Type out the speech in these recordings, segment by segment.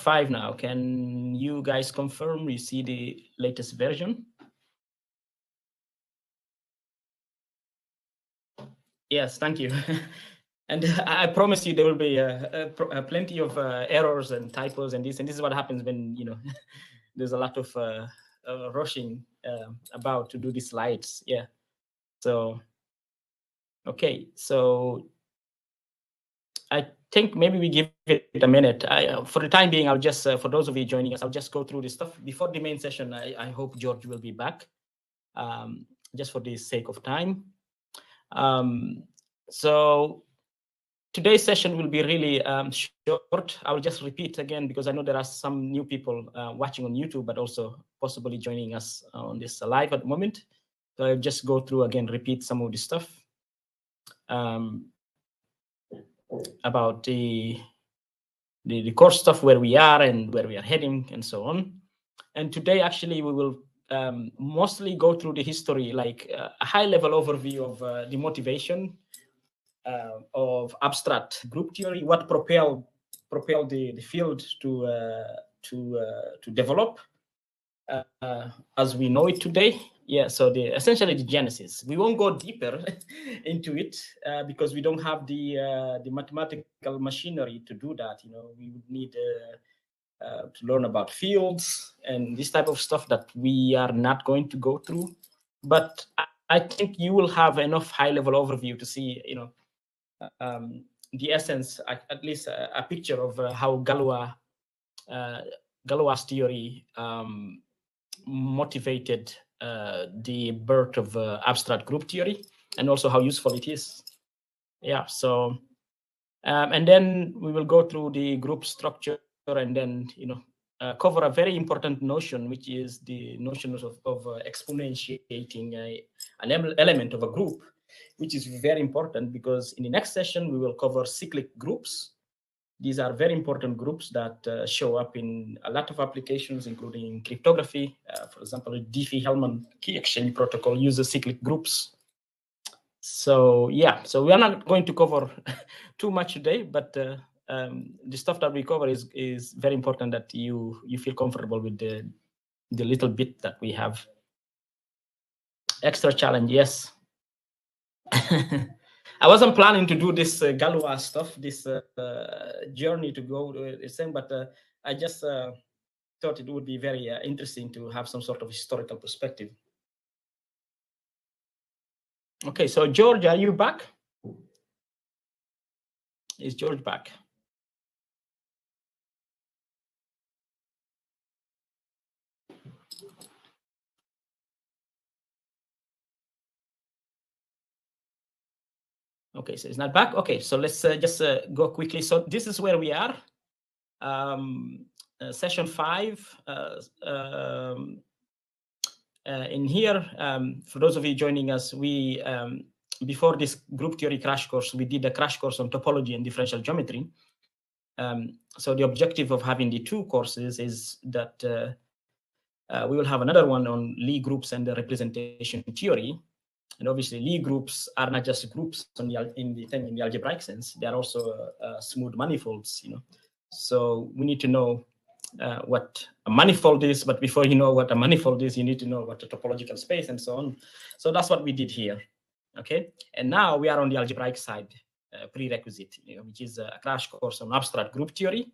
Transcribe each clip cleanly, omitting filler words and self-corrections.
5 now. Can you guys confirm you see the latest version? Yes, thank you. And I promise you there will be plenty of errors and typos and this is what happens when there's a lot of rushing about to do the slides. Yeah. So okay, so I think maybe we give it a minute. For the time being, I'll just, for those of you joining us, I'll just go through this stuff. Before the main session, I hope George will be back, just for the sake of time. So today's session will be really short. I will just repeat again, because I know there are some new people watching on YouTube, but also possibly joining us on this live at the moment. So I'll just go through again, repeat some of the stuff about the core stuff, where we are and where we are heading and so on. And today, actually, we will mostly go through the history, like a high-level overview of the motivation of abstract group theory, what propelled the field to develop as we know it today. Yeah, so essentially the genesis. We won't go deeper into it because we don't have the mathematical machinery to do that. We would need to learn about fields and this type of stuff that we are not going to go through. But I think you will have enough high-level overview to see, the essence, at least a picture of how Galois theory motivated the birth of abstract group theory, and also how useful it is. Yeah, so and then we will go through the group structure, and then cover a very important notion, which is the notion of exponentiating an element of a group, which is very important, because in the next session we will cover cyclic groups. These are very important groups that show up in a lot of applications, including cryptography. For example, the Diffie-Hellman key exchange protocol uses cyclic groups. So yeah, so we are not going to cover too much today, but the stuff that we cover is very important, that you feel comfortable with the little bit that we have. Extra challenge, yes. I wasn't planning to do this Galois stuff, this journey to go to the same, but I just thought it would be very interesting to have some sort of historical perspective. Okay, so George, are you back? Is George back? Okay, so it's not back. Okay, so let's just go quickly. So this is where we are. Session 5. In here, for those of you joining us, we before this group theory crash course, we did a crash course on topology and differential geometry. So the objective of having the two courses is that we will have another one on Lie groups and the representation theory. And obviously, Lie groups are not just groups in the algebraic sense; they are also smooth manifolds. So we need to know what a manifold is. But before you know what a manifold is, you need to know what a topological space and so on. So that's what we did here. Okay, and now we are on the algebraic side, prerequisite, which is a crash course on abstract group theory.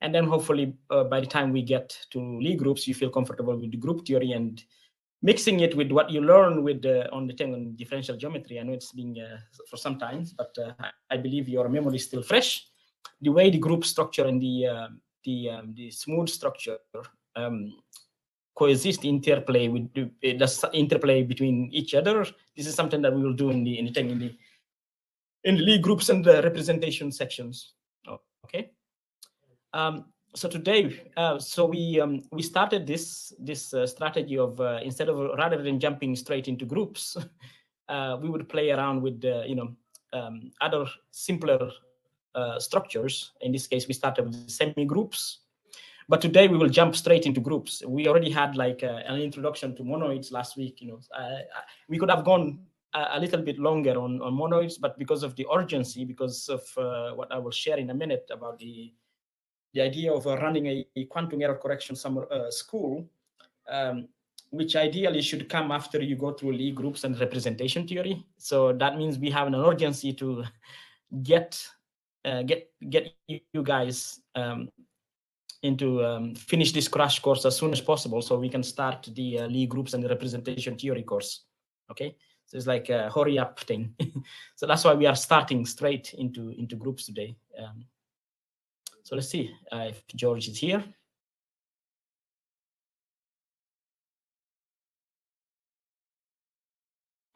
And then hopefully by the time we get to Lie groups, you feel comfortable with the group theory and mixing it with what you learn with on differential geometry. I know it's been for some time, but I believe your memory is still fresh. The way the group structure and the smooth structure coexist, interplay with the interplay between each other. This is something that we will do in the Lie groups and the representation sections. Okay. So today, we started this strategy of instead of rather than jumping straight into groups, we would play around with other simpler structures. In this case, we started with semi-groups, but today we will jump straight into groups. We already had like an introduction to monoids last week. We could have gone a little bit longer on monoids, but because of the urgency, because of what I will share in a minute about the the idea of running a quantum error correction summer school, which ideally should come after you go through Lie groups and representation theory. So that means we have an urgency to get you guys into finish this crash course as soon as possible, so we can start the Lie groups and the representation theory course. Okay, so it's like a hurry up thing. So that's why we are starting straight into groups today. So let's see if George is here.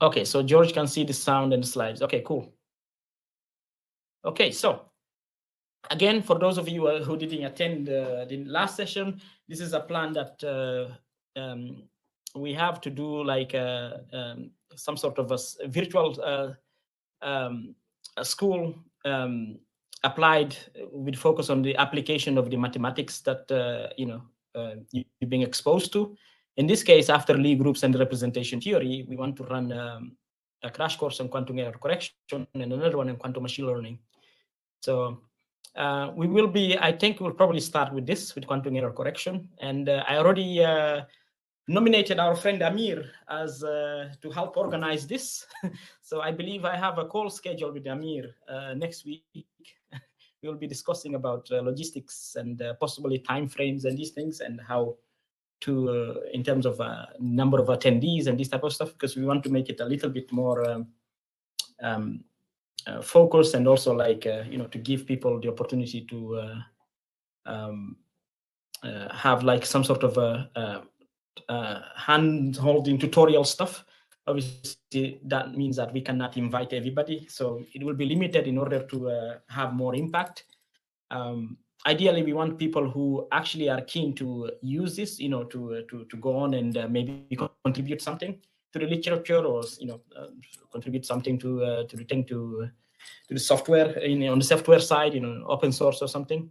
Okay, so George can see the sound and the slides. Okay, cool. Okay, so again, for those of you who didn't attend the last session, this is a plan that we have to do, like some sort of a virtual a school applied with focus on the application of the mathematics that you're being exposed to. In this case, after Lie groups and representation theory, we want to run a crash course on quantum error correction and another one on quantum machine learning. So we will be, I think we'll probably start with this, with quantum error correction. And I already nominated our friend Amir as to help organize this. So I believe I have a call scheduled with Amir next week. We will be discussing about logistics and possibly timeframes and these things, and how to, in terms of number of attendees and this type of stuff, because we want to make it a little bit more focused, and also like, to give people the opportunity to have like some sort of hand-holding tutorial stuff. Obviously, that means that we cannot invite everybody, so it will be limited in order to have more impact. Ideally, we want people who actually are keen to use this, to go on and maybe contribute something to the literature, or contribute something to the thing, to the software, on the software side, open source or something.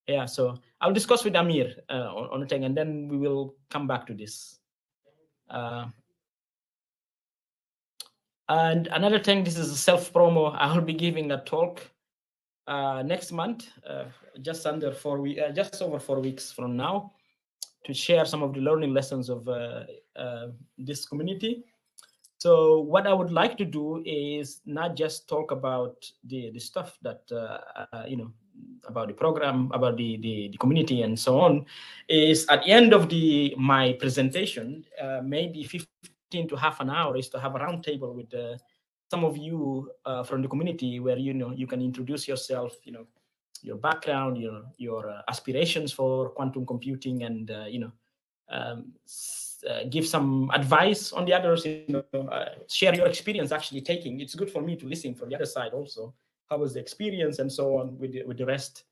Yeah, so I'll discuss with Amir on the thing, and then we will come back to this. And another thing, this is a self-promo. I will be giving a talk next month, just over 4 weeks from now, to share some of the learning lessons of this community. So what I would like to do is not just talk about the stuff that about the program, about the community and so on. Is at the end of my presentation, maybe 15 to half an hour, is to have a roundtable with some of you from the community, where you can introduce yourself, your background, your aspirations for quantum computing, and give some advice on the others, share your experience actually taking. It's good for me to listen from the other side also. How was the experience and so on with the rest.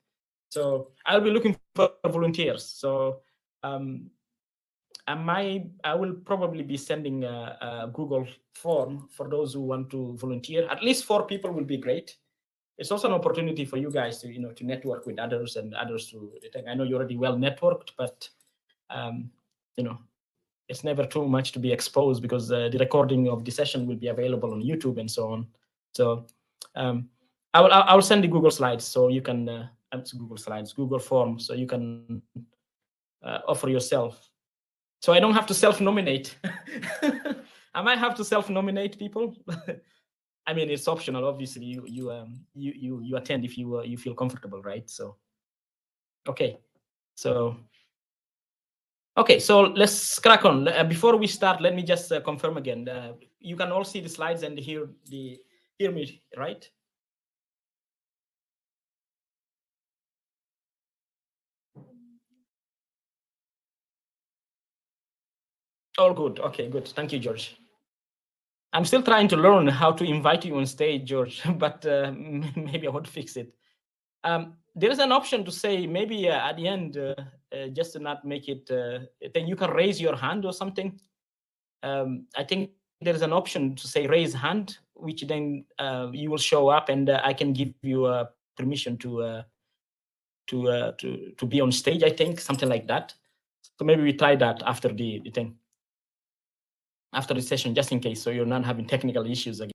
So I'll be looking for volunteers. So I will probably be sending a Google form for those who want to volunteer. At least 4 people will be great. It's also an opportunity for you guys to to network with others, and others to. I know you're already well networked, but it's never too much to be exposed, because the recording of the session will be available on YouTube and so on. So I will send the Google Slides, so you can Google Form, so you can offer yourself. So I don't have to self-nominate. I might have to self-nominate people. I mean, it's optional. Obviously, you attend if you feel comfortable, right? So, okay. So let's crack on. Before we start, let me just confirm again. You can all see the slides and hear me, right? All good. Okay, good. Thank you, George. I'm still trying to learn how to invite you on stage, George, but maybe I would fix it. There is an option to say maybe at the end, just to not make it, then you can raise your hand or something. I think there is an option to say raise hand, which then you will show up, and I can give you permission to be on stage. I think something like that. So maybe we try that after the thing, after the session, just in case, so you're not having technical issues again.